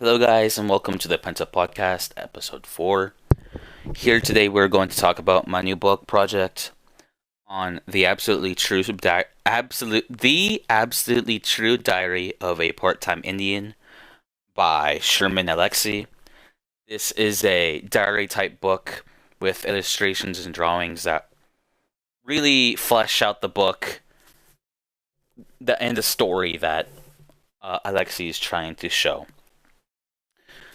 Hello, guys, and welcome to the Penta Podcast, episode 4. Here today, we're going to talk about my new book project on the absolutely true diary of a part-time Indian by Sherman Alexi. This is a diary type book with illustrations and drawings that really flesh out the book and the story that Alexi is trying to show.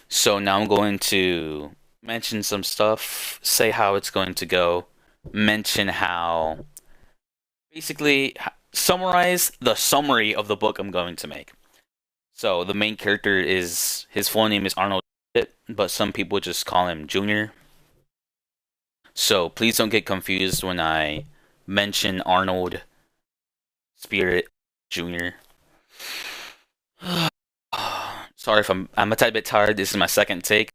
So now I'm going to mention some stuff, say how it's going to go, mention how basically summarize the summary of the book I'm going to make. So the main character is his full name is Arnold, but some people just call him Junior. So please don't get confused when I mention Arnold Spirit Junior. Sorry if I'm a tad bit tired. This is my second take.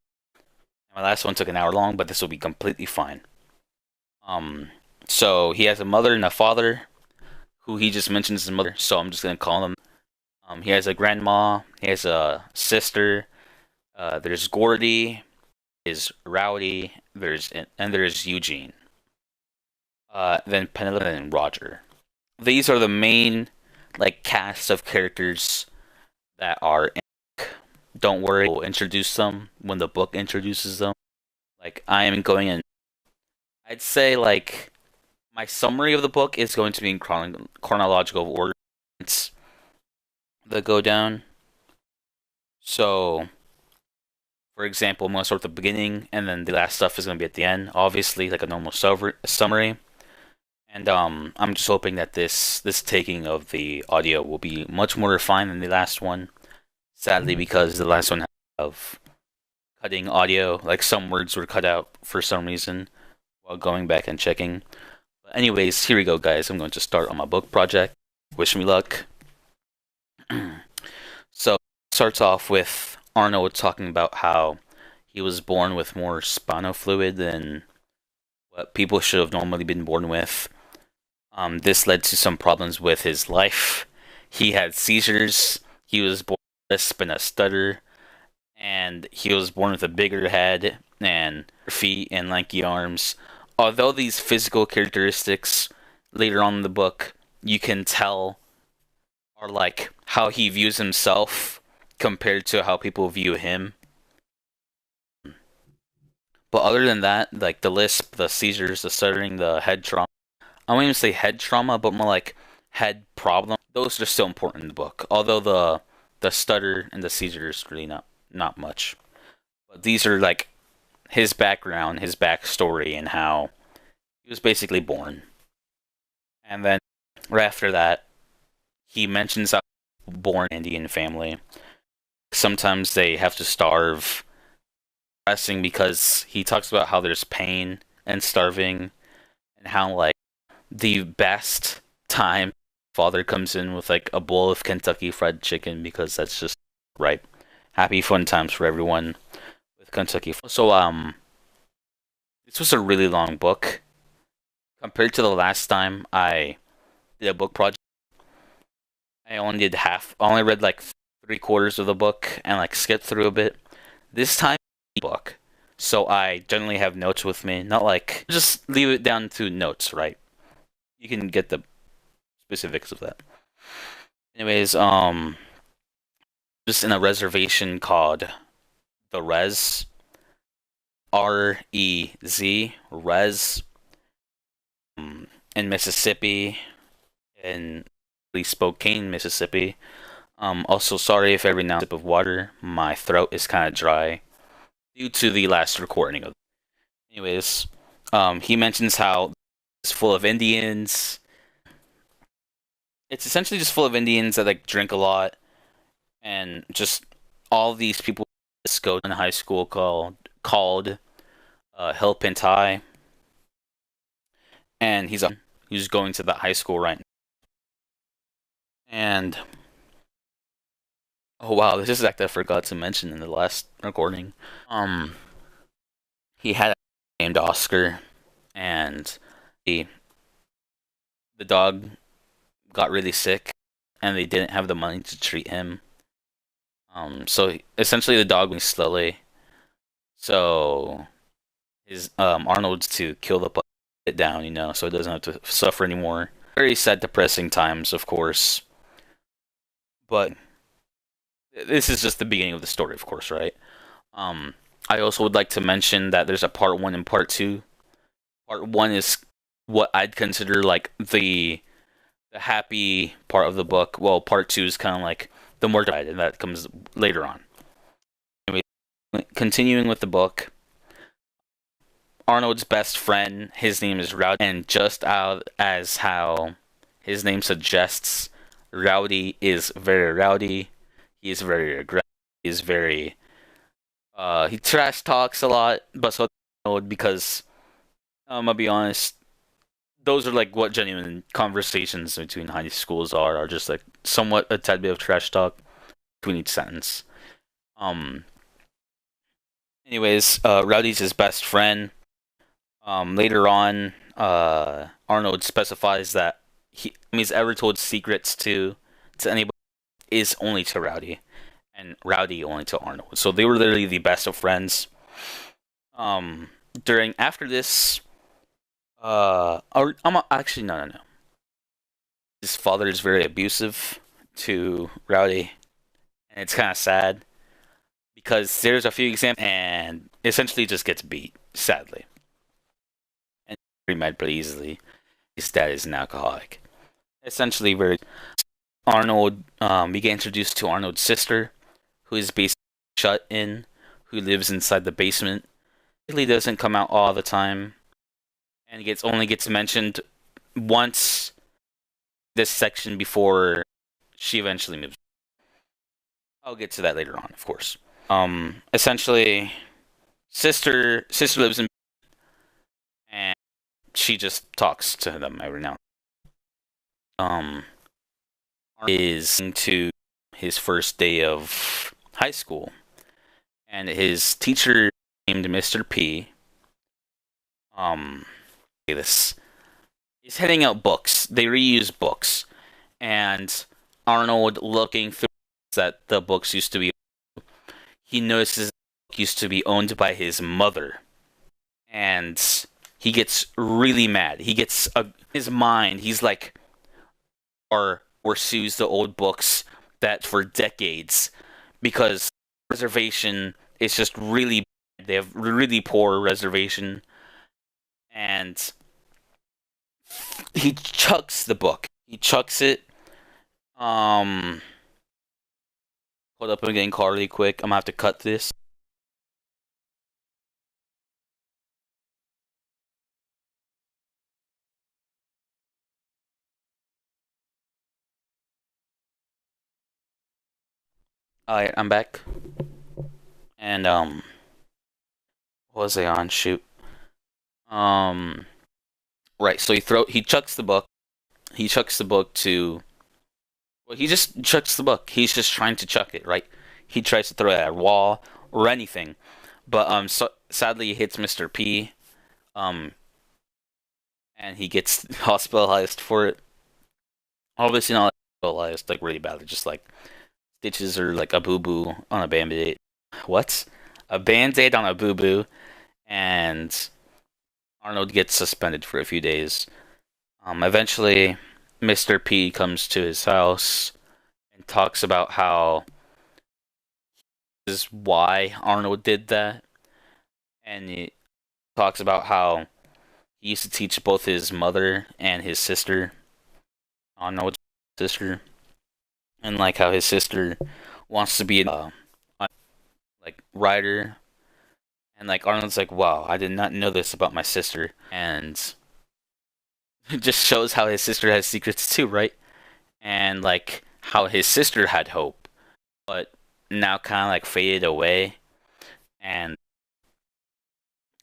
My last one took an hour long, but this will be completely fine. Um, so he has a mother and a father, who he just mentions his mother. So I'm just gonna call him. He has a grandma. He has a sister. There's Gordy. Is Rowdy. There's Eugene. Then Penelope and Roger. These are the main cast of characters that are in the book. Don't worry, we'll introduce them when the book introduces them. I am going in. I'd say my summary of the book is going to be in chronological order. It's the go down. So, for example, I'm going to start at the beginning, and then the last stuff is going to be at the end. Obviously, like a normal summary. And I'm just hoping that this taking of the audio will be much more refined than the last one. Sadly, because the last one had of cutting audio, like some words were cut out for some reason while going back and checking. But anyways, here we go, guys. I'm going to start on my book project. Wish me luck. So, it starts off with Arnold talking about how he was born with more spinal fluid than what people should have normally been born with. This led to some problems with his life. He had seizures. He was born with a lisp and a stutter, and he was born with a bigger head and feet and lanky arms. Although these physical characteristics later on in the book you can tell are how he views himself compared to how people view him. But other than that, the lisp, the seizures, the stuttering, the head trauma, I won't even say head trauma, but more like head problem, those are still important in the book. Although the stutter and the seizures really not much. But these are his background, his backstory, and how he was basically born. And then right after that, he mentions how born Indian family. Sometimes they have to starve, pressing because he talks about how there's pain and starving, and how the best time father comes in with a bowl of Kentucky Fried Chicken because that's just right. Happy fun times for everyone with Kentucky. So this was a really long book compared to the last time I did a book project. I only did half. I only read 3/4 of the book and skipped through a bit. This time, book. So I generally have notes with me. Not just leave it down to notes, right? You can get the specifics of that. Anyways, just in a reservation called the Rez, REZ, Rez, in Mississippi, in Spokane, Mississippi. Also, sorry if every now and then sip of water. My throat is kind of dry due to the last recording of. Anyways, he mentions how it's full of Indians. It's essentially just full of Indians that drink a lot, and just all these people go in high school called Hill Pint High, and he's going to that high school right now. And oh wow, this is I forgot to mention in the last recording. He had a named Oscar, and the dog got really sick, and they didn't have the money to treat him. So essentially the dog moves slowly. So his Arnold's to kill the puppy, it down, so it doesn't have to suffer anymore. Very sad, depressing times, of course. But this is just the beginning of the story, of course, right? Um, I also would like to mention that there's a part one and part two. Part one is what I'd consider like the happy part of the book. Well, part two is kind of like the more died, and that comes later on. Anyway, continuing with the book, Arnold's best friend, his name is Rowdy, and just out as how his name suggests, Rowdy is very rowdy. He is very aggressive. He is very he trash talks a lot, but so Arnold because I'll be honest, those are like what genuine conversations between high schools are just like somewhat a tad bit of trash talk between each sentence. Um. Anyways, Rowdy's his best friend. Later on, Arnold specifies that he's ever told secrets to anybody is only to Rowdy, and Rowdy only to Arnold. So they were literally the best of friends. Um, during after this, actually no. His father is very abusive to Rowdy, and it's kind of sad because there's a few examples, and essentially just gets beat, sadly, and very mad pretty easily. His dad is an alcoholic. Essentially, very Arnold, we get introduced to Arnold's sister, who is basically shut in, who lives inside the basement. Really doesn't come out all the time, and gets only gets mentioned once this section before she eventually moves. I'll get to that later on, of course. Essentially, sister lives in, and she just talks to them every now. Um, is to his first day of high school, and his teacher named Mr. P. This he's handing out books. They reuse books, and Arnold looking through that the books used to be. He notices the book used to be owned by his mother, and he gets really mad. He gets his mind. He's like, or sues the old books that for decades because reservation is just really bad. They have really poor reservation, and he chucks the book. He chucks it. Um, hold up, I'm getting called really quick. I'm gonna have to cut this. Alright, I'm back. And what was I on? Shoot. Um, right. So he chucks the book. He chucks the book to. Well, he just chucks the book. He's just trying to chuck it, right? He tries to throw it at a wall or anything, but so sadly he hits Mr. P. Um, and he gets hospitalized for it. Obviously not hospitalized like really badly, just like stitches or like a boo boo on a band-aid. What? A band-aid on a boo boo, and Arnold gets suspended for a few days. Eventually, Mr. P comes to his house and talks about how is why Arnold did that, and he talks about how he used to teach both his mother and his sister, Arnold's sister, and like how his sister wants to be like writer, and like Arnold's like, wow, I did not know this about my sister, and it just shows how his sister has secrets too, right? And like how his sister had hope, but now kind of like faded away, and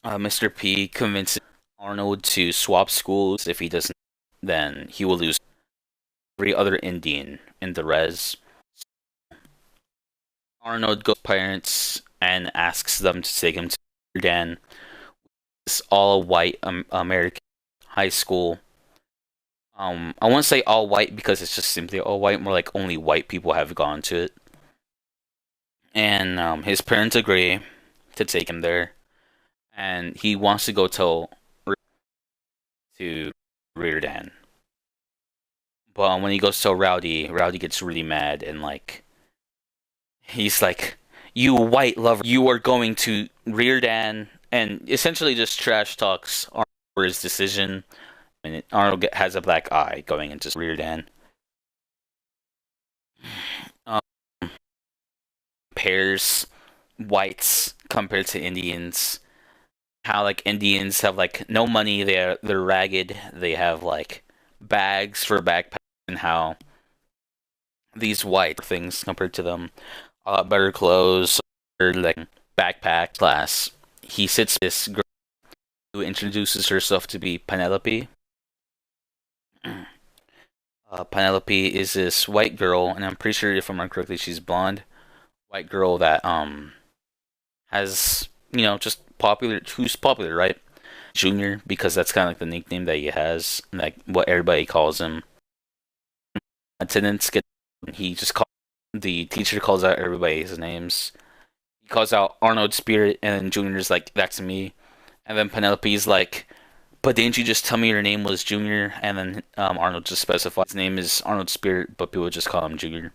Mr. P convinces Arnold to swap schools. If he doesn't, then he will lose every other Indian in the res. Arnold goes to his parents and asks them to take him to Dan, this all white American high school. I won't say all white because it's just simply all white, more like only white people have gone to it. and his parents agree to take him there, and he wants to go tell to Reardan. But when he goes to Rowdy, Rowdy gets really mad and like he's like, "You white lover, you are going to Reardan," and essentially just trash talks Arnold for his decision. And Arnold has a black eye going into Reardan. Um, Pairs whites compared to Indians. How like Indians have like no money, they're ragged. They have like bags for backpacks, and how these white things compared to them. A lot better clothes, or like backpack class. He sits this girl who introduces herself to be Penelope. Penelope is this white girl, and I'm pretty sure if I'm remember correctly, she's blonde. White girl that has just popular. Who's popular, right? Junior, because that's kind of like the nickname that he has, like what everybody calls him. Attendance get he just call the teacher calls out everybody's names. He calls out Arnold Spirit, and then Junior's like, "That's me," and then Penelope's like, "But didn't you just tell me your name was Junior?" And then Arnold just specifies his name is Arnold Spirit, but people just call him Junior.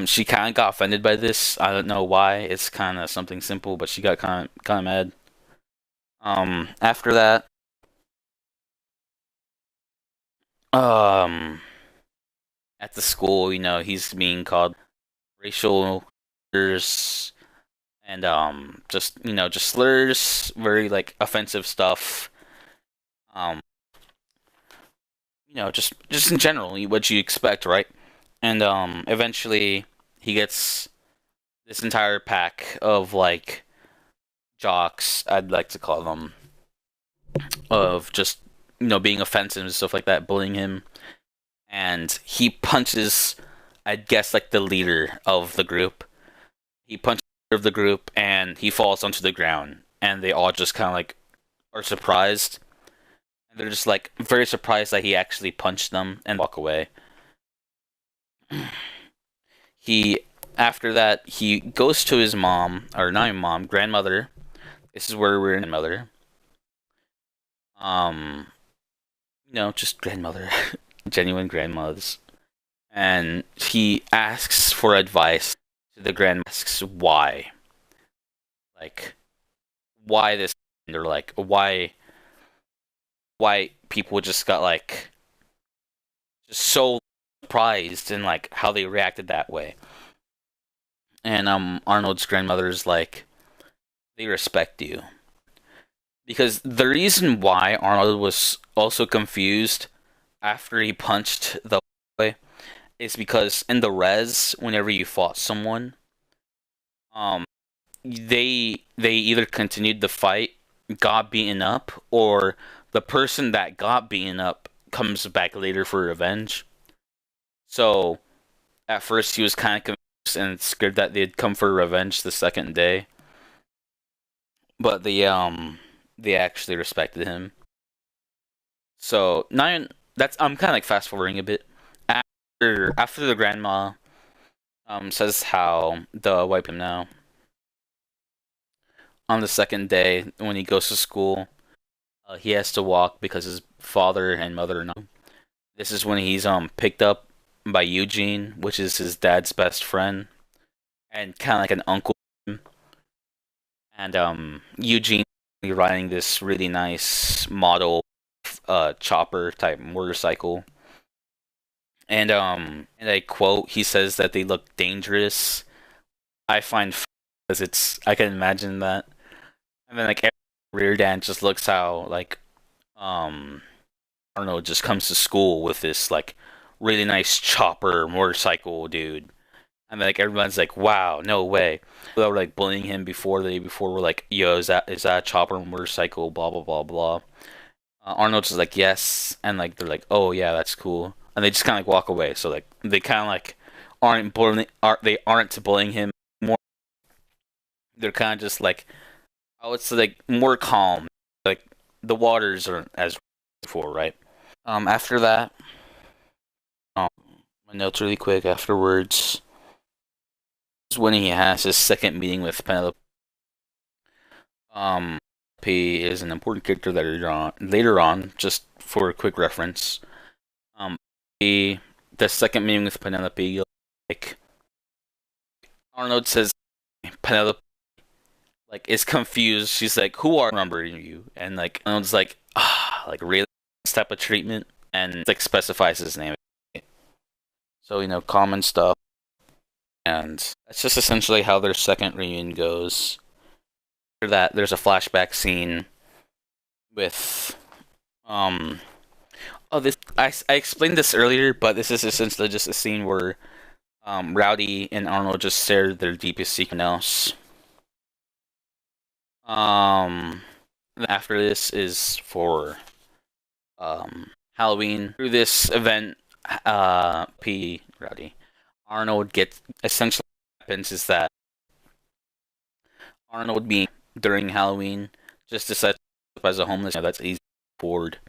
She kind of got offended by this. I don't know why. It's kind of something simple, but she got kind of mad. After that, um, at the school, he's being called racial slurs and just slurs, very like offensive stuff. Um, just in general, what you expect, right? And eventually he gets this entire pack of like jocks, I'd like to call them, of just being offensive and stuff like that, bullying him, and he punches, I guess, like the leader of the group. He punches the leader of the group, and he falls onto the ground, and they all just kind of like are surprised. And they're just like very surprised that he actually punched them and walk away. He After that he goes to his mom, or not his mom, grandmother. This is where we're in mother. Um, just grandmother, genuine grandmothers. And he asks for advice to the grandma. Asks why, like, why this, or like why people just got like just so surprised and like how they reacted that way. And Arnold's grandmother's like, they respect you, because the reason why Arnold was also confused after he punched the boy is because in the res, whenever you fought someone, um, they either continued the fight, got beaten up, or the person that got beaten up comes back later for revenge. So at first he was kind of confused and scared that they'd come for revenge the second day, but they actually respected him. So nine that's I'm kind of like fast forwarding a bit. After the grandma says how the wipe him now, on the second day when he goes to school, he has to walk because his father and mother are not. This is when he's picked up by Eugene, which is his dad's best friend and kind of like an uncle. And Eugene riding this really nice model chopper type motorcycle. And I quote, he says that they look dangerous. I find because I can imagine that. And then like Reardan just looks how like um Arnold just comes to school with this like really nice chopper motorcycle dude. And like everyone's like, wow, no way. They were like bullying him before we're like, yo, is that a chopper motorcycle? Blah blah blah blah. Arnold's just like, yes, and like they're like, oh yeah, that's cool, and they just kind of like walk away. So like they kind of like aren't bullying him more. They're kind of just like, oh, it's like more calm. Like the waters aren't as before, right? After that, um, my notes really quick afterwards. when he has his second meeting with Penelope. Um, P is an important character later on, just for a quick reference. Um, P, the second meeting with Penelope, like Arnold says, Penelope like is confused. She's like, "Who are remembering you?" And like Arnold's like, "Ah, like really this type of treatment," and like specifies his name. So common stuff, and that's just essentially how their second reunion goes. After that, there's a flashback scene with um. Oh, this I explained this earlier, but this is essentially just a scene where Rowdy and Arnold just share their deepest secret else. Um, After this is for Halloween. Through this event, Rowdy Arnold gets essentially what happens is that Arnold being during Halloween just decides as a homeless. That's easy to afford.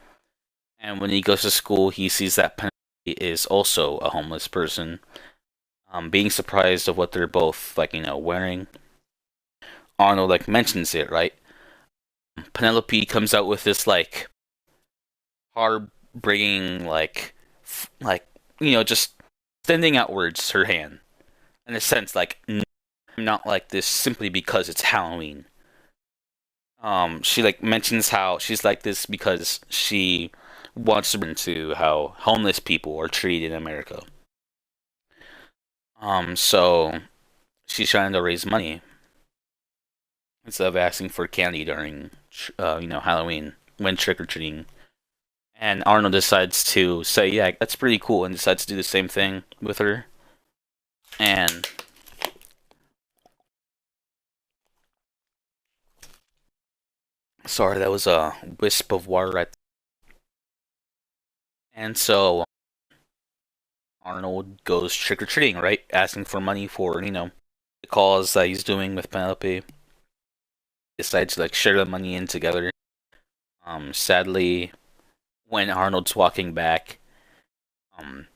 And when he goes to school, he sees that Penelope is also a homeless person. Being surprised of what they're both wearing. Arnold mentions it, right? Penelope comes out with this hard bringing just sending outwards her hand in a sense I'm not like this simply because it's Halloween. She mentions how she's like this because she wants to bring to how homeless people are treated in America. So she's trying to raise money instead of asking for candy during Halloween when trick or treating. And Arnold decides to say, "Yeah, that's pretty cool," and decides to do the same thing with her. And sorry, that was a wisp of water right there. And so Arnold goes trick or treating, right? Asking for money for, the cause that he's doing with Penelope. Decides to share the money in together. Sadly, when Arnold's walking back, um,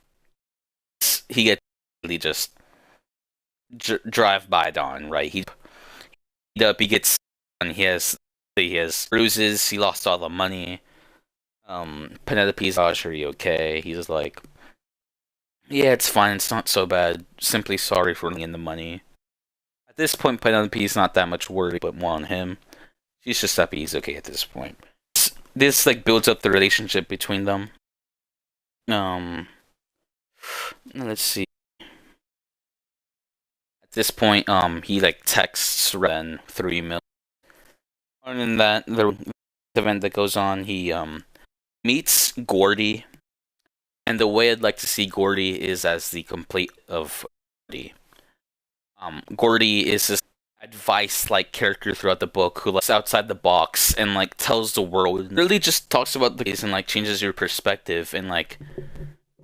he gets really just drive by Don, right? He gets and he has bruises. He lost all the money. Penelope's, "Oh, sure, you okay?" He's just like, "Yeah, it's fine. It's not so bad. Simply sorry for running in the money." At this point, Penelope's not that much worried, but more on him. She's just happy he's okay at this point. This builds up the relationship between them. Um, let's see. At this point, he texts Ren 3 million. Other than that, the event that goes on, he meets Gordy, and the way I'd like to see Gordy is as the complete of Gordy. Gordy is this advice character throughout the book who looks outside the box and tells the world, and really just talks about the case and changes your perspective, and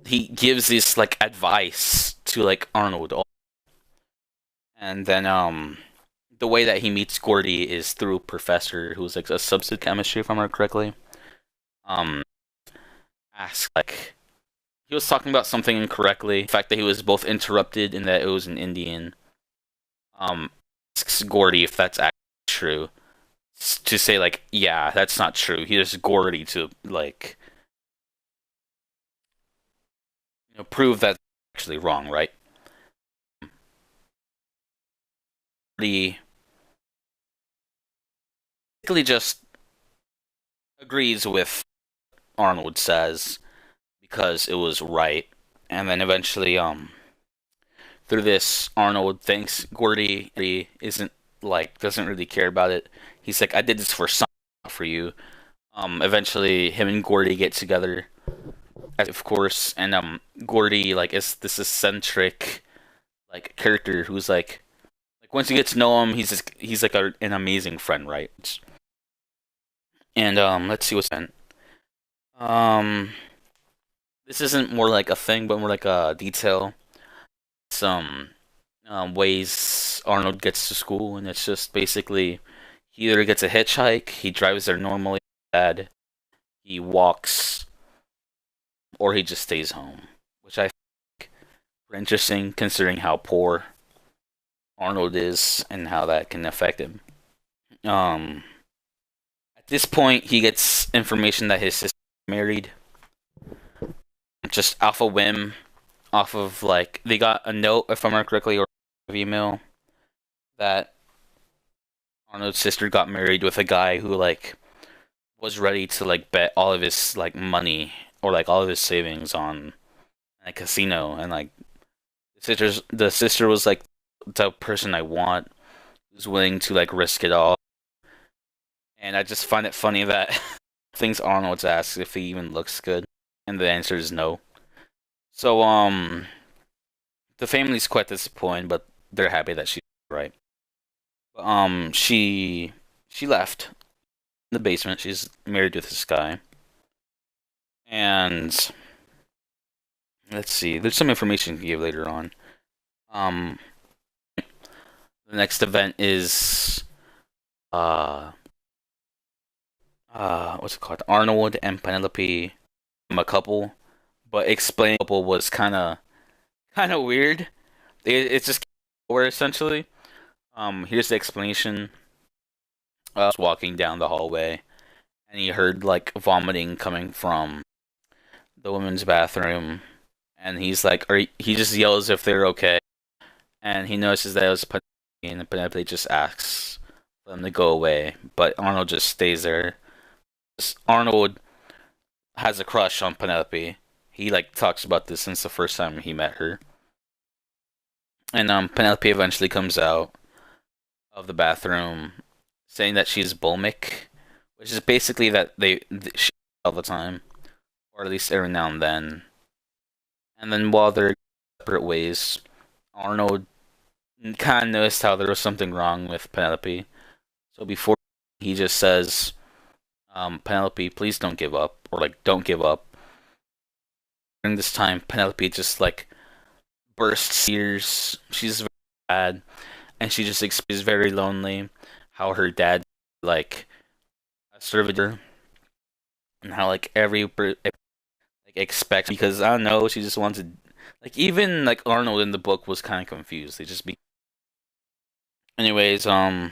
he gives this advice to Arnold. And then the way that he meets Gordy is through Professor, who's a substitute chemistry, if I remember correctly. Um, asks he was talking about something incorrectly. The fact that he was both interrupted and that it was an Indian. Asks Gordy if that's actually true. To say yeah, that's not true. He just Gordy to prove that's actually wrong, right? Gordy basically just agrees with Arnold says because it was right, and then eventually through this, Arnold thinks Gordy isn't doesn't really care about it. He's like, "I did this for some, not for you." Eventually, him and Gordy get together, of course, and Gordy is this eccentric character who's once you get to know him, he's an amazing friend, right? And let's see what's in. Um, this isn't more like a thing, but more like a detail. Some ways Arnold gets to school, and it's just basically he either gets a hitchhike, he drives there normally, dad, he walks, or he just stays home, which I think are interesting considering how poor Arnold is and how that can affect him. Um, at this point, he gets information that his sister married, just off a whim, off of like they got a note, if I remember correctly, or an email that Arnold's sister got married with a guy who like was ready to like bet all of his like money or like all of his savings on a casino, and like the sister was like the person I want, who's willing to like risk it all. And I just find it funny that things Arnold's asked if he even looks good, and the answer is no. So the family's quite disappointed, but they're happy that she's right. She left the basement. She's married with this guy, and let's see. There's some information you can give later on. Um, the next event is uh what's it called? Arnold and Penelope, a couple, but explaining the couple was kind of weird. It's just where essentially. Here's the explanation. I was walking down the hallway, and he heard like vomiting coming from the women's bathroom, and he's like, he just yells if they're okay, and he notices that it was Penelope, and Penelope just asks them to go away, but Arnold just stays there. Arnold has a crush on Penelope. He like talks about this since the first time he met her, and Penelope eventually comes out of the bathroom saying that she's bulimic, which is basically that she all the time, or at least every now and then. And then while they're separate ways, Arnold kind of noticed how there was something wrong with Penelope. So before he just says, Penelope, please don't give up, or like, don't give up. During this time, Penelope just like bursts tears. She's very sad, and she just is very lonely. How her dad like served her, and how like like expects, because I don't know, she just wanted, like, even like Arnold in the book was kind of confused. They just be anyways. After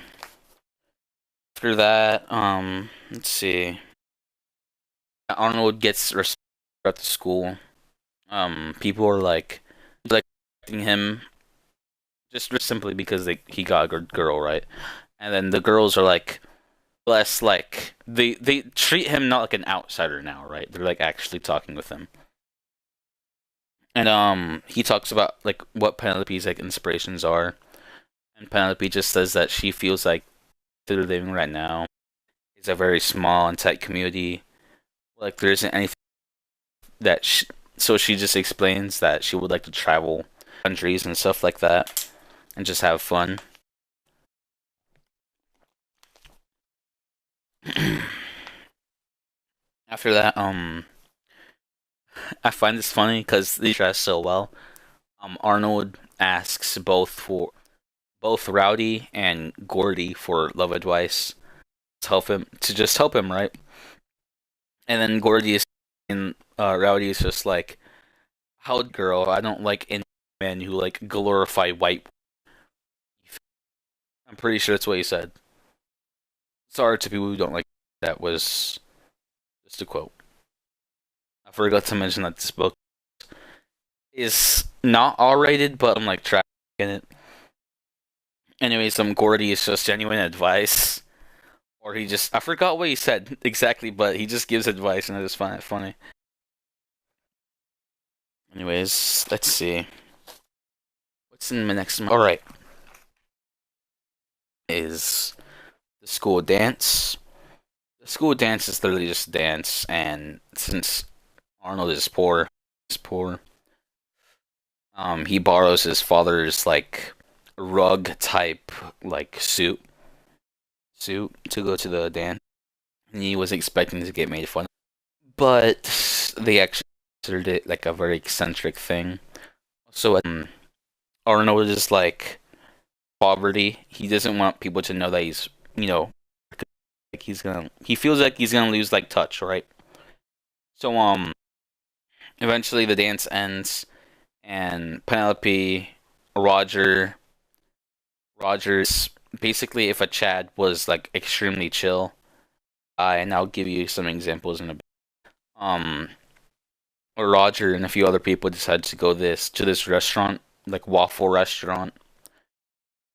that, let's see. Arnold gets respect at the school. People are like him just simply because he got a good girl, right? And then the girls are like less like they treat him not like an outsider now, right? They're like actually talking with him. And he talks about like what Penelope's like inspirations are. And Penelope just says that she feels like they're living right now is a very small and tight community. Like there isn't anything that so she just explains that she would like to travel countries and stuff like that and just have fun. After that, I find this funny because they dress so well. Arnold asks both Rowdy and Gordy for love advice to help him, right? And then Gordy is and Rowdy is just like, "How girl? I don't like any men who like glorify white." I'm pretty sure that's what he said. Sorry to people who don't like. That was just a quote. I forgot to mention that this book is not R-rated, but I'm like tracking it. Anyways, some Gordy is just genuine advice, or he just I forgot what he said exactly, but he just gives advice, and I just find it funny. Anyways, let's see what's in the next. All right, is the school dance. The school dance is literally just dance, and since Arnold is poor. He borrows his father's like rug type like suit to go to the dance. And he was expecting to get made fun of, but they actually considered it like a very eccentric thing. So Arnold is like poverty. He doesn't want people to know that he's like he feels like he's gonna lose like touch, right? So eventually the dance ends, and Penelope, Roger, Roger's basically if a Chad was like extremely chill, and I'll give you some examples in a bit. Um, Roger and a few other people decided to go this restaurant, like waffle restaurant,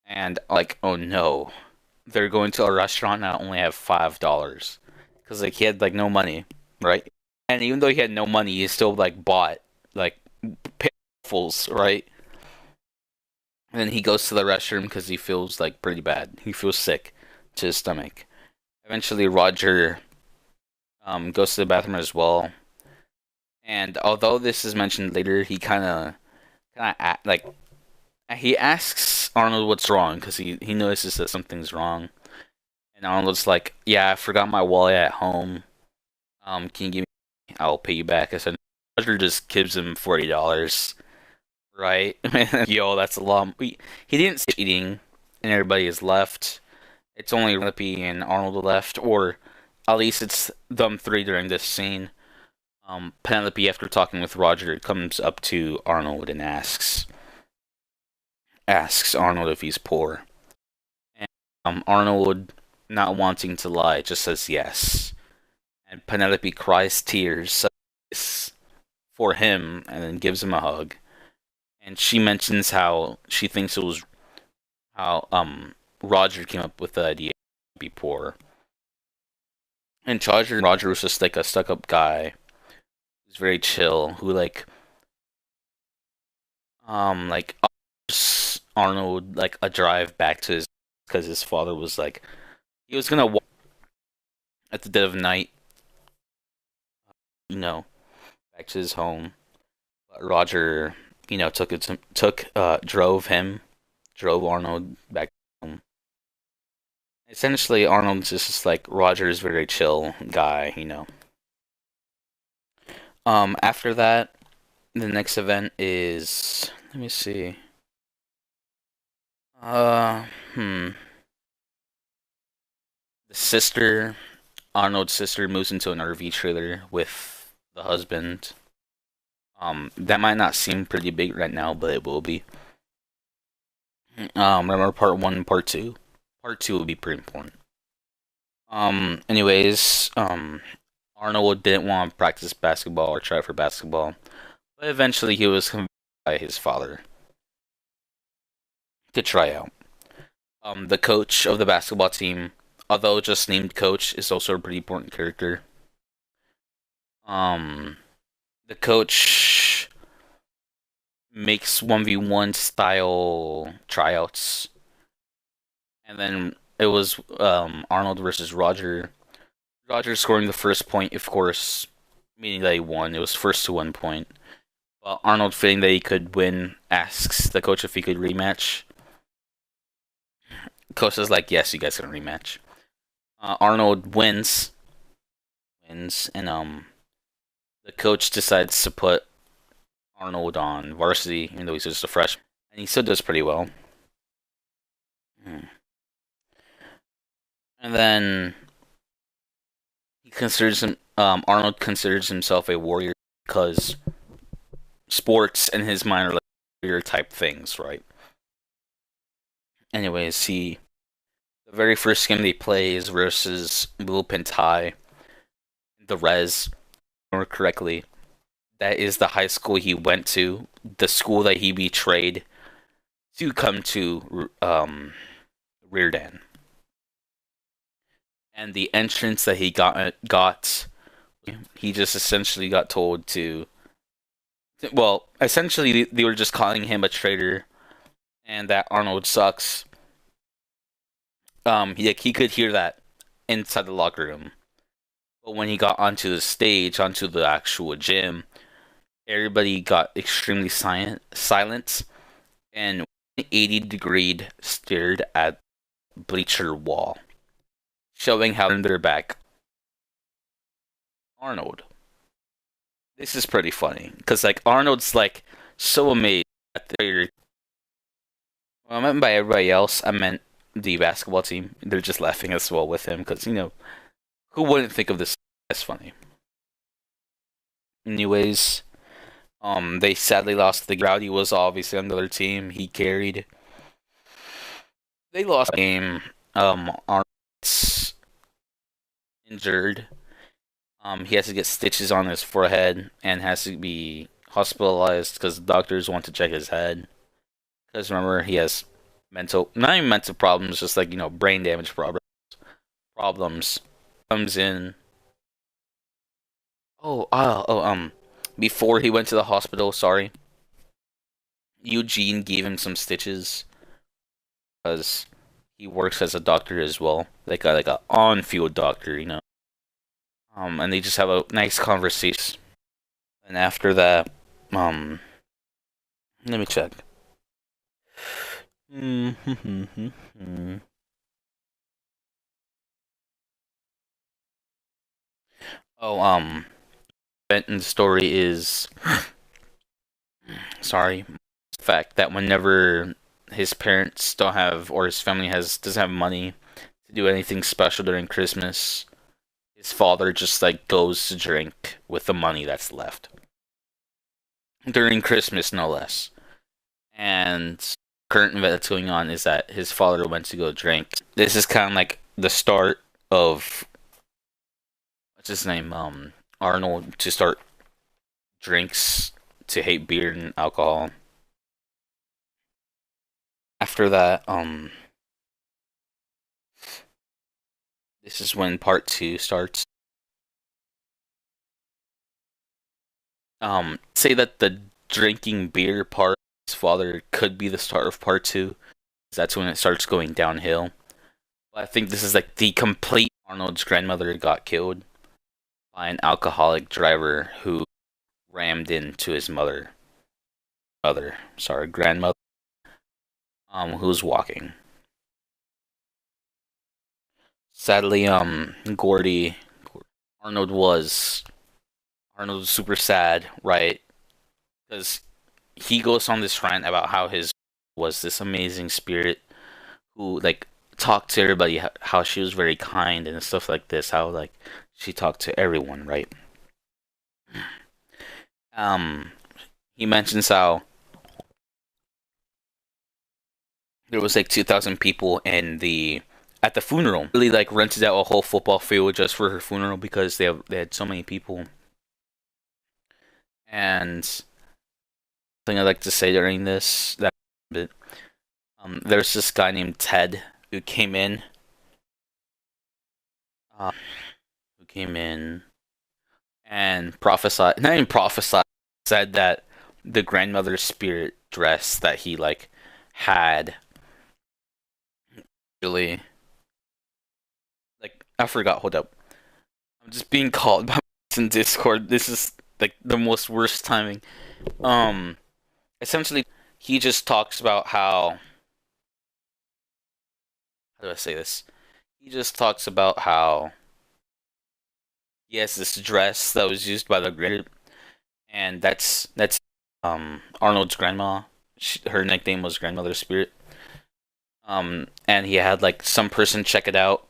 and like, oh no, they're going to a restaurant and I only have $5 because like he had like no money, right? And even though he had no money, he still like bought like waffles, right? And then he goes to the restroom because he feels like pretty bad. He feels sick to his stomach. Eventually, Roger goes to the bathroom as well. And although this is mentioned later, he kind of like he asks Arnold what's wrong because he notices that something's wrong. And Arnold's like, "Yeah, I forgot my wallet at home. Can you give me? I'll pay you back." I said, Roger just gives him $40. Right? Yo, that's a lot. He didn't say eating, and everybody is left. It's only Penelope and Arnold left, or at least it's them three during this scene. Penelope, after talking with Roger, comes up to Arnold and asks Arnold if he's poor. And Arnold, not wanting to lie, just says yes. And Penelope cries tears for him and then gives him a hug. And she mentions how she thinks it was how Roger came up with the idea to be poor. And Roger was just like a stuck up guy who's very chill, who like offers Arnold like a drive back to his because his father was like he was gonna walk at the dead of night, you know, back to his home. But Roger, drove Arnold back home. Essentially, Arnold's just like Roger's very chill guy. After that, the next event is let me see. Uh, hmm. The sister, Arnold's sister, moves into an RV trailer with the husband. That might not seem pretty big right now, but it will be. Remember part one and part two? Part two will be pretty important. Anyways, Arnold didn't want to practice basketball or try for basketball, but eventually he was convinced by his father to try out. The coach of the basketball team, although just named coach, is also a pretty important character. Um, the coach makes 1v1 style tryouts, and then it was Arnold versus Roger. Roger scoring the first point, of course, meaning that he won. It was first to 1 point. But Arnold, feeling that he could win, asks the coach if he could rematch. Coach is like, "Yes, you guys can rematch." Arnold wins, and the coach decides to put Arnold on varsity, even though he's just a freshman, and he still does pretty well. Hmm. And then Arnold considers himself a warrior because sports in his mind are like warrior type things, right? Anyways, the very first game they play is versus Blue High, the Res, or correctly. That is the high school he went to, the school that he betrayed to come to Reardan. And the entrance that he got he just essentially got told to well, essentially they were just calling him a traitor and that Arnold sucks. He could hear that inside the locker room. But when he got onto the stage, onto the actual gym, everybody got extremely silent and 80-degree stared at bleacher wall, showing how in their back Arnold. This is pretty funny because like Arnold's like so amazed at the traitor. Well, I meant by everybody else, I meant the basketball team. They're just laughing as well with him because who wouldn't think of this as funny? Anyways, they sadly lost. The Rowdy was obviously on the other team. He carried. They lost the game. Arnold's injured. He has to get stitches on his forehead and has to be hospitalized because doctors want to check his head. Because remember, he has not even mental problems, just like brain damage problems. Comes in. Before he went to the hospital, sorry, Eugene gave him some stitches because he works as a doctor as well, like a on-field doctor. And they just have a nice conversation. And after that, um, let me check. Oh, event in the story is sorry, the fact that whenever his parents don't have or his family has doesn't have money to do anything special during Christmas, his father just like goes to drink with the money that's left during Christmas, no less. And current event that's going on is that his father went to go drink. This is kind of like the start of what's his name, Arnold to start drinks to hate beer and alcohol. After that, this is when part two starts. Say that the drinking beer part of his father could be the start of part two. That's when it starts going downhill. But I think this is like the complete Arnold's grandmother got killed by an alcoholic driver who rammed into his grandmother, who was walking. Sadly, Gordy, Arnold was Arnold was super sad, right? Because he goes on this rant about how his was this amazing spirit who like talked to everybody, how she was very kind and stuff like this, how like she talked to everyone, right? Um, he mentions how there was like 2,000 people in the at the funeral. Really like rented out a whole football field just for her funeral because they had so many people. And thing I'd like to say during this that bit, there's this guy named Ted who came in, uh, who came in and prophesied, not even prophesied, said that the grandmother's spirit dress that he like had really like I forgot. Hold up, I'm just being called by in Discord. This is like the most worst timing. Um, Essentially, he just talks about how do I say this? He just talks about how he has this dress that was used by the grid, and that's Arnold's grandma. Her nickname was Grandmother Spirit. And he had like some person check it out,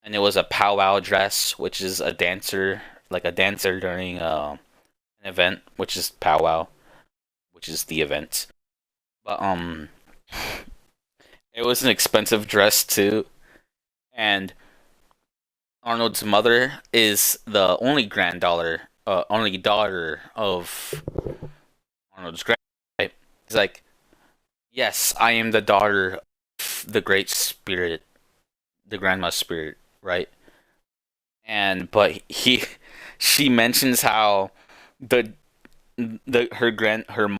and it was a powwow dress, which is a dancer, like a dancer during an event, which is powwow, which is the event. But it was an expensive dress too, and Arnold's mother is the only daughter of Arnold's grandma. Right? He's like, yes, I am the daughter of the great spirit, the grandma's spirit, right? But she mentions how the her mom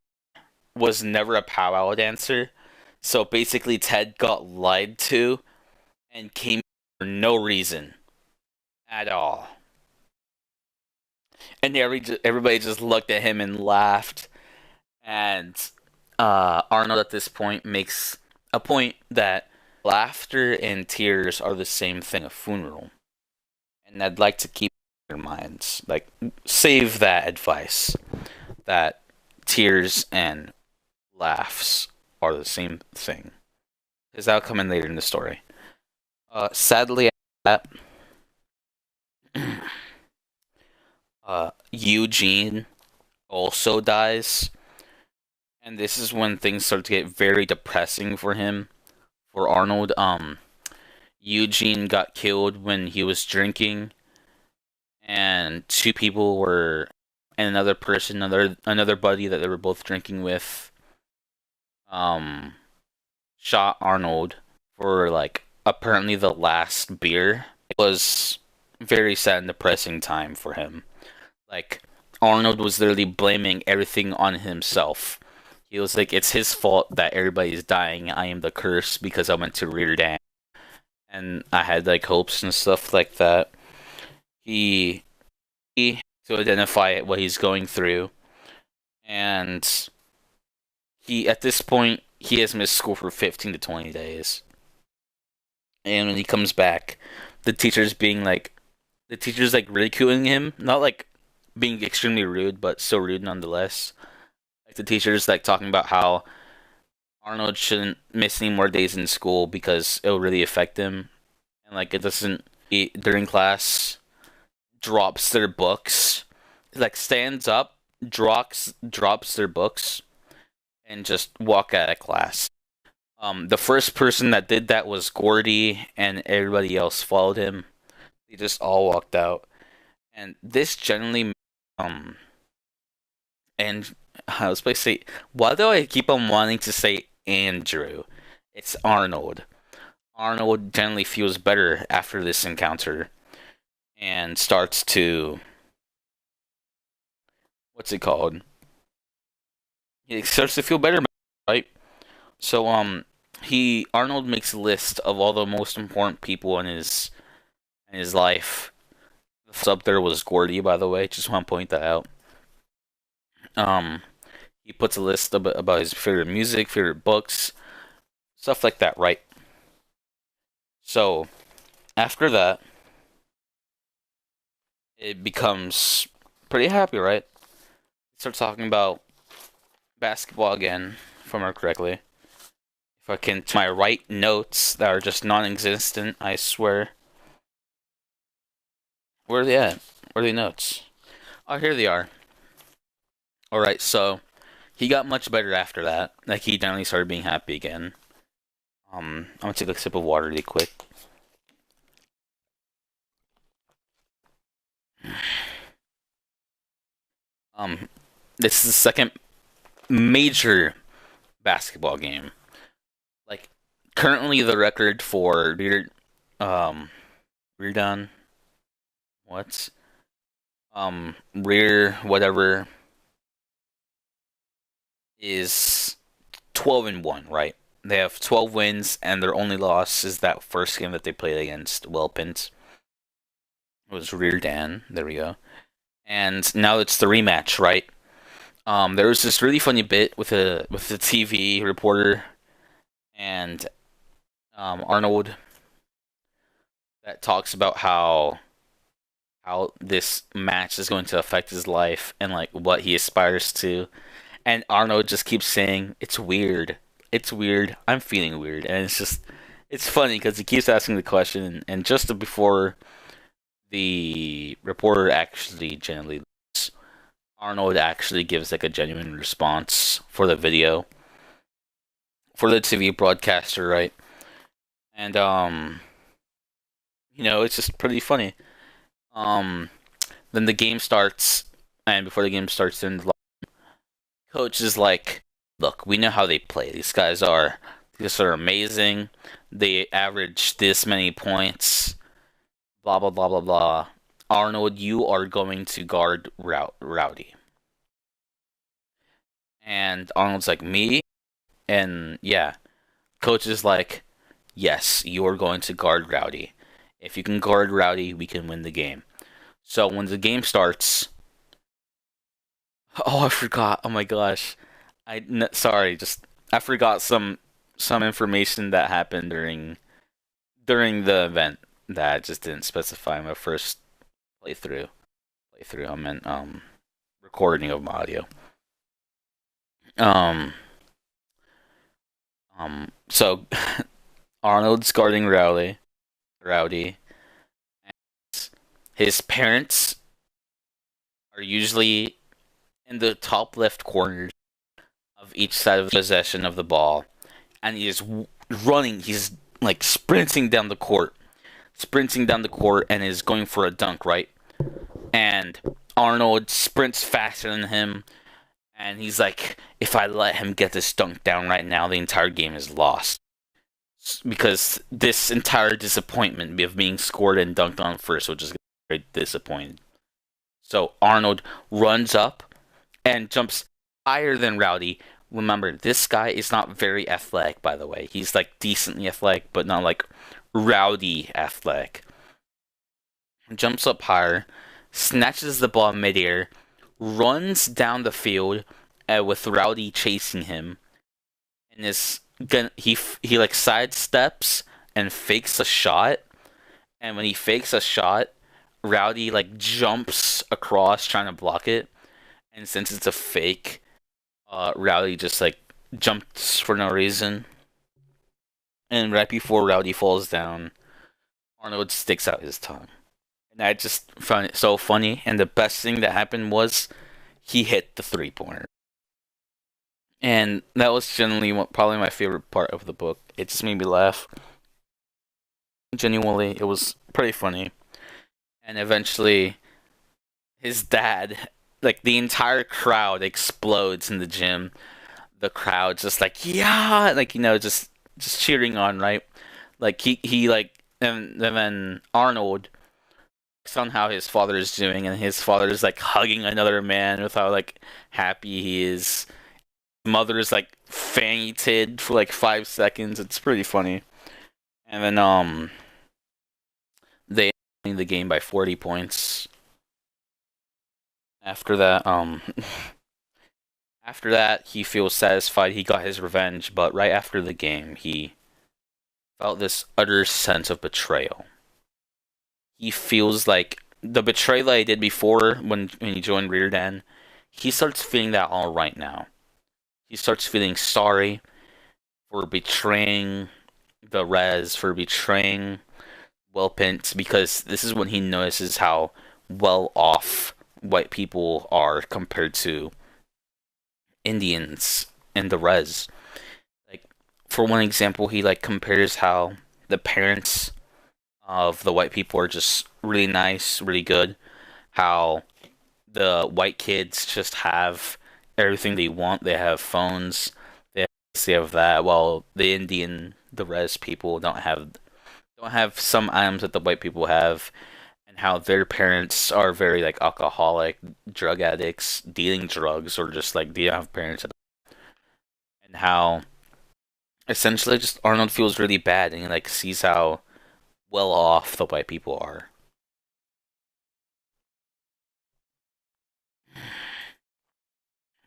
was never a powwow dancer, so basically Ted got lied to and came for no reason at all. And everybody just looked at him and laughed. And Arnold at this point makes a point that laughter and tears are the same thing. A funeral, and I'd like to keep in your minds, like save that advice that tears and laughs are the same thing. Because that'll come in later in the story. Sadly, that Eugene also dies, and this is when things start to get very depressing for him for Arnold. Eugene got killed when he was drinking, and two people were, and another person, another buddy that they were both drinking with, um, shot Arnold for like apparently the last beer. It was very sad and depressing time for him. Like Arnold was literally blaming everything on himself. He was like, "It's his fault that everybody's dying. I am the curse because I went to Reardan and I had like hopes and stuff like that." He to identify what he's going through, and he at this point he has missed school for 15 to 20 days. And when he comes back, the teacher's being like, the teacher's like ridiculing him, not like being extremely rude, but still rude nonetheless. Like the teacher's like talking about how Arnold shouldn't miss any more days in school because it'll really affect him, and like it doesn't eat during class. Drops their books, like stands up, drops their books, and just walk out of class. The first person that did that was Gordy, and everybody else followed him. They just all walked out, and this generally, um, and I was supposed to say, why do I keep on wanting to say Andrew? It's Arnold. Arnold generally feels better after this encounter, and starts to, what's it called? He starts to feel better, right? So he Arnold makes a list of all the most important people in his life. The first up there was Gordy, by the way. Just want to point that out. Um, he puts a list about his favorite music, favorite books, stuff like that, right? So after that, it becomes pretty happy, right? Start talking about basketball again, if I remember correctly. If I can, to my right notes that are just non-existent, I swear. Where are they at? Where are the notes? Oh, here they are. All right, so he got much better after that. Like he finally started being happy again. I'm gonna take a sip of water really quick. Um, this is the second major basketball game. Like currently, the record for um, Reardon, what? Rear whatever is 12-1, right? They have 12 wins, and their only loss is that first game that they played against Welpint. It was Reardan. There we go. And now it's the rematch, right? There was this really funny bit with the TV reporter and Arnold that talks about how this match is going to affect his life and like what he aspires to. And Arnold just keeps saying, "It's weird. It's weird. I'm feeling weird." And it's just, it's funny because he keeps asking the question, and just before the reporter actually generally, Arnold actually gives like a genuine response for the video, for the TV broadcaster, right? And it's just pretty funny. Um, then the game starts, and before the game starts, then the coach is like, "Look, we know how they play. These are amazing. They average this many points. Blah blah blah blah blah. Arnold, you are going to guard Rowdy." And Arnold's like, "Me?" And yeah, coach is like, "Yes, you are going to guard Rowdy. If you can guard Rowdy, we can win the game." So when the game starts, oh, I forgot. Oh my gosh, sorry, just I forgot some information that happened during the event that I just didn't specify in my first playthrough. I meant recording of my audio. Um so Arnold's guarding Rowdy. His parents are usually in the top left corners of each side of possession of the ball, and he is running. He's like sprinting down the court, and is going for a dunk, right? And Arnold sprints faster than him, and he's like, if I let him get this dunk down right now, the entire game is lost. Because this entire disappointment of being scored and dunked on first will just get very disappointed. So Arnold runs up and jumps higher than Rowdy. Remember, this guy is not very athletic, by the way. He's like decently athletic, but not like Rowdy athletic. Jumps up higher, snatches the ball midair, runs down the field with Rowdy chasing him, and he like sidesteps and fakes a shot. And when he fakes a shot, Rowdy like jumps across trying to block it. And since it's a fake, Rowdy just like jumps for no reason. And right before Rowdy falls down, Arnold sticks out his tongue. And I just found it so funny. And the best thing that happened was he hit the 3-pointer. And that was generally probably my favorite part of the book. It just made me laugh. Genuinely, it was pretty funny. And eventually, his dad, like the entire crowd explodes in the gym. The crowd just like, yeah, like, just cheering on, right? Like he like, and then Arnold on how his father is doing, and his father is like hugging another man with how like happy he is. Mother is like fainted for like 5 seconds. It's pretty funny. And then they win the game by 40 points. After that, after that, he feels satisfied. He got his revenge, but right after the game, he felt this utter sense of betrayal. He feels like the betrayal that he did before when he joined Rearden, he starts feeling that all right now. He starts feeling sorry for betraying the Res, for betraying Wellpint, because this is when he notices how well off white people are compared to Indians in the Res. Like, for one example, he like compares how the parents of the white people are just really nice, really good. How the white kids just have everything they want. They have phones. They have that, while the Res people don't have some items that the white people have, and how their parents are very like alcoholic, drug addicts, dealing drugs, or just like they don't have parents, and how essentially just Arnold feels really bad, and he like sees how well off the white people are.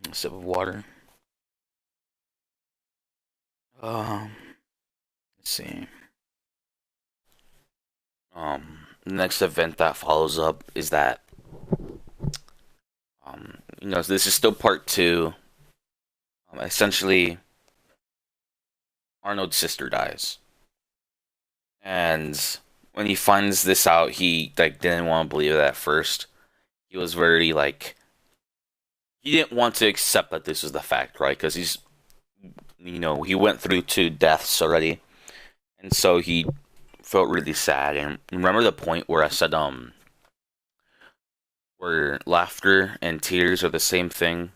A sip of water. Let's see. The next event that follows up is that this is still part two. Essentially, Arnold's sister dies, and when he finds this out, he like didn't want to believe it at first. He was very like he didn't want to accept that this was the fact, right? Because he went through 2 deaths already, and so he felt really sad. And remember the point where I said where laughter and tears are the same thing.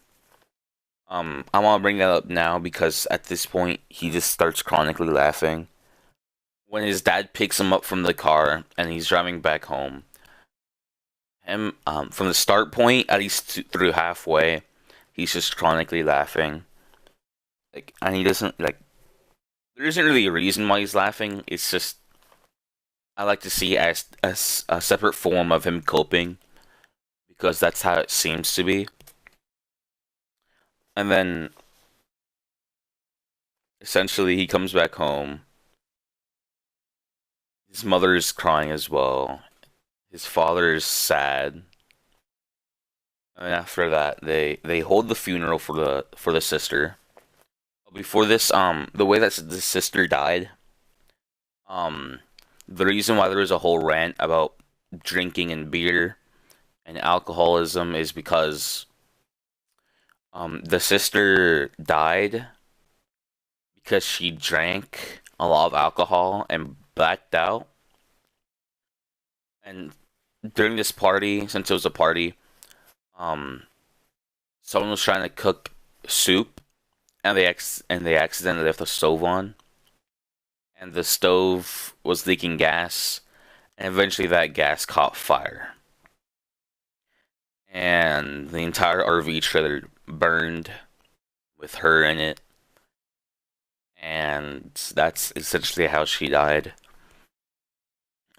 I want to bring that up now because at this point he just starts chronically laughing when his dad picks him up from the car and he's driving back home. Him from the start point, at least through halfway, he's just chronically laughing. Like, and he doesn't like. There isn't really a reason why he's laughing. It's just I like to see it as a separate form of him coping because that's how it seems to be. And then essentially he comes back home. His mother is crying as well. His father is sad. And after that, they hold the funeral for the sister. Before this, the way that the sister died, the reason why there was a whole rant about drinking and beer and alcoholism is because the sister died because she drank a lot of alcohol and blacked out. And during this party, since it was a party, um, someone was trying to cook soup, and they accidentally left the stove on, and the stove was leaking gas, and eventually that gas caught fire, and the entire RV trailer burned with her in it, and that's essentially how she died.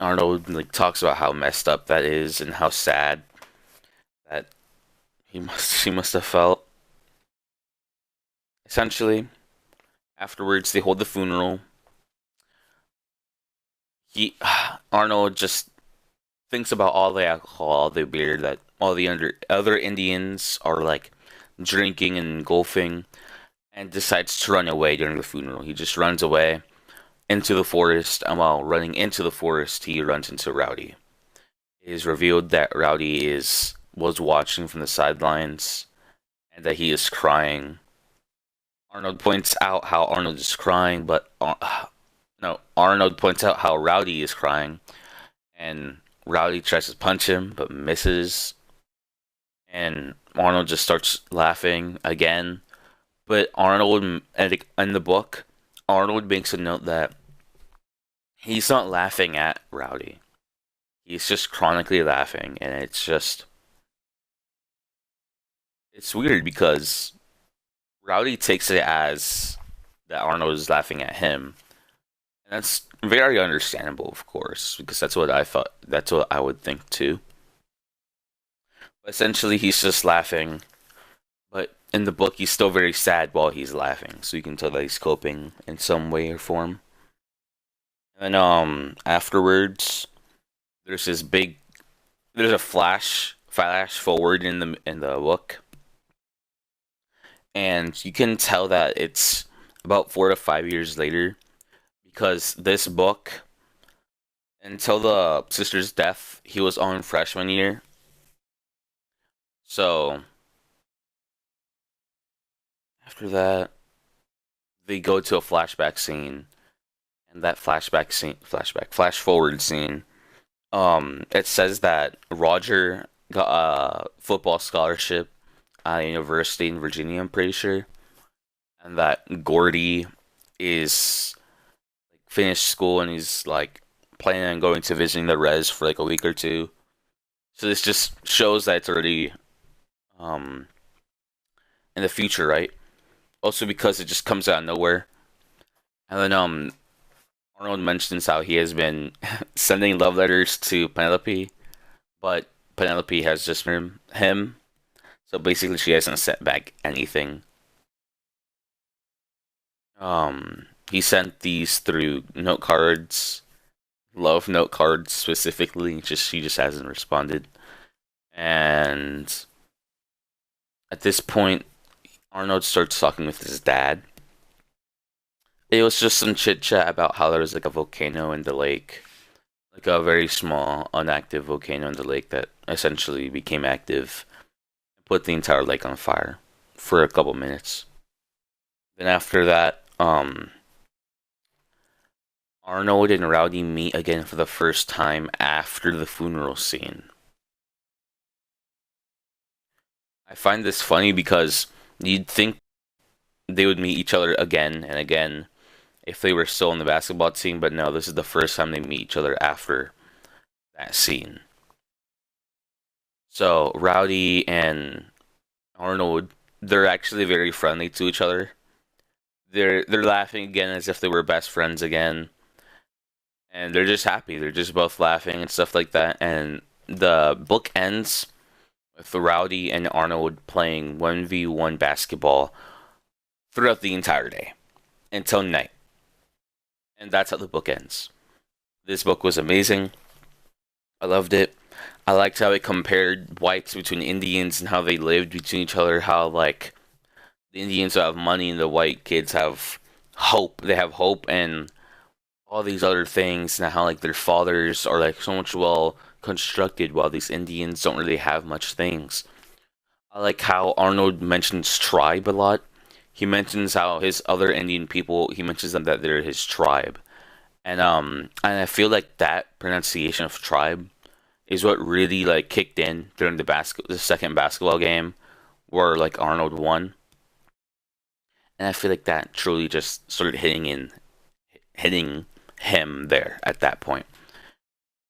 Arnold like talks about how messed up that is and how sad that she must have felt. Essentially, afterwards they hold the funeral. He Arnold just thinks about all the alcohol, all the beer that all the other Indians are like drinking and golfing, and decides to run away during the funeral. He just runs away into the forest, and while running into the forest, he runs into Rowdy. It is revealed that Rowdy is was watching from the sidelines and that he is crying. Arnold points out how Arnold is crying, but no, Arnold points out how Rowdy is crying, and Rowdy tries to punch him but misses, and Arnold just starts laughing again. But Arnold, in the book, Arnold makes a note that he's not laughing at Rowdy. He's just chronically laughing, and it's weird because Rowdy takes it as that Arnold is laughing at him, and that's very understandable, of course, because that's what I thought. That's what I would think too. But essentially, he's just laughing, but in the book, he's still very sad while he's laughing, so you can tell that he's coping in some way or form. And afterwards, there's this big, there's a flash forward in the book, and you can tell that it's about 4 to 5 years later, because this book, until the sister's death, he was on freshman year. So after that, they go to a flashback scene, and that flash forward scene, it says that Roger got a football scholarship at a university in Virginia, I'm pretty sure, and that Gordy is like finished school and he's like planning on going to visiting the res for like a week or two. So this just shows that it's already um in the future, right? Also because it just comes out of nowhere. And then Arnold mentions how he has been sending love letters to Penelope, but Penelope has just been him. So basically, she hasn't sent back anything. He sent these through note cards, love note cards specifically. Just she just hasn't responded. And at this point, Arnold starts talking with his dad. It was just some chit chat about how there was like a volcano in the lake, like a very small, inactive volcano in the lake that essentially became active and put the entire lake on fire for a couple minutes. Then after that, Arnold and Rowdy meet again for the first time after the funeral scene. I find this funny because you'd think they would meet each other again and again if they were still on the basketball team, but no, this is the first time they meet each other after that scene. So Rowdy and Arnold, they're actually very friendly to each other. They're laughing again as if they were best friends again, and they're just happy. They're just both laughing and stuff like that. And the book ends with Rowdy and Arnold playing 1v1 basketball throughout the entire day until night. And that's how the book ends. This book was amazing. I loved it. I liked how it compared whites between Indians and how they lived between each other. How, like, the Indians have money and the white kids have hope. They have hope and all these other things. And how, like, their fathers are, like, so much well constructed while these Indians don't really have much things. I like how Arnold mentions tribe a lot. he mentions how his other Indian people, he mentions them that they're his tribe. And I feel like that pronunciation of tribe is what really like kicked in during the second basketball game where like Arnold won. And I feel like that truly just started hitting him there at that point.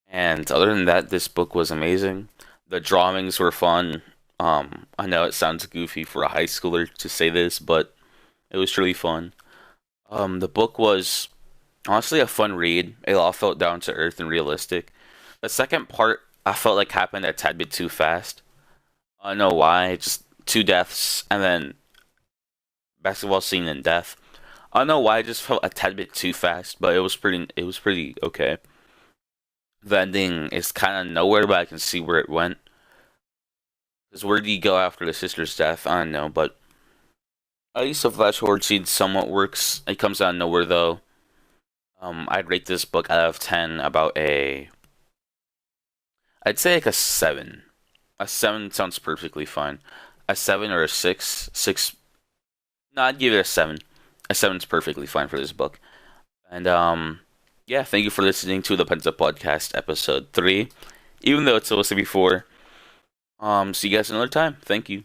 And other than that, this book was amazing. The drawings were fun. I know it sounds goofy for a high schooler to say this, but it was truly fun. The book was honestly a fun read. It all felt down to earth and realistic. The second part I felt like happened a tad bit too fast. I don't know why. Just two deaths and then basketball scene and death. I don't know why. I just felt a tad bit too fast, but it was pretty okay. The ending is kind of nowhere, but I can see where it went. Because where did he go after the sister's death? I don't know, but at least the Flash Horde Seed somewhat works. It comes out of nowhere though. I'd rate this book out of 10 about I'd say like a 7. A 7 sounds perfectly fine. A 7 or a 6? 6. No, I'd give it a 7. A 7's perfectly fine for this book. And yeah, thank you for listening to the Penza Podcast episode 3. Even though it's supposed to be 4. See you guys another time. Thank you.